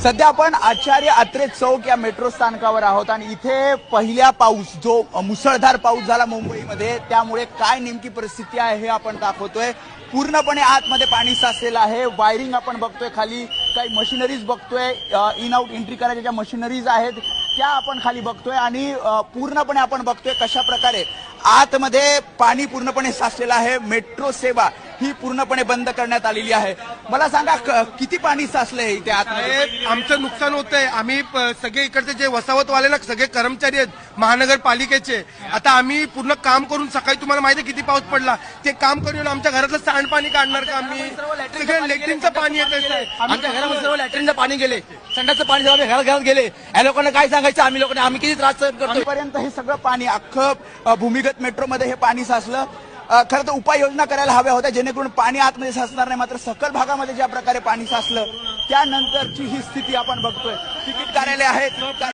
सध्या आपण आचार्य अत्रे चौक या मेट्रो स्थानकावर आहोत आणि इथे पहिला पाऊस जो मुसळधार पाऊस झाला मुंबईमध्ये त्यामुळे काय नेमकी परिस्थिती आहे हे आपण दाखवतोय। पूर्णपणे आतमध्ये पाणी साचलेलं आहे। वायरिंग आपण बघतोय, खाली काही मशिनरीज बघतोय, इन आउट एंट्री करायच्या ज्या मशिनरीज आहेत त्या आपण खाली बघतोय आणि पूर्णपणे आपण बघतोय कशा प्रकारे आतमध्ये पाणी पूर्णपणे साचलेलं आहे। मेट्रो सेवा ही पूर्णपणे बंद करण्यात आलेली आहे। मला सांगा किती पाणी साचलंय इथे आतमध्ये? आमचं नुकसान होतंय। आम्ही सगळे इकडचे जे वसावतवाले ना सगळे कर्मचारी आहेत महानगरपालिकेचे, आता आम्ही पूर्ण काम करून सकाळी तुम्हाला माहिती आहे किती पाऊस पडला, ते काम करून आमच्या घरातलं सांडपाणी काढणार का आम्ही? सगळं लेट्रिनचं पाणी येत, आमच्या घरामध्ये सर्व लॅट्रिनचं पाणी गेले, संडासचं पाणी सर्व घरात गेले। या लोकांना काय सांगायचं आम्ही किती त्रास सहन करतो? पर्यंत हे सगळं पाणी अख्खं भूमिगत मेट्रोमध्ये हे पाणी साचलं। खरं तर उपाययोजना करायला हव्या होत्या जेणेकरून पाणी आतमध्ये साचणार नाही, मात्र सकल भागामध्ये ज्या प्रकारे पाणी साचलं त्यानंतरची ही स्थिती आपण बघतोय। तिकीट कार्यालय आहेत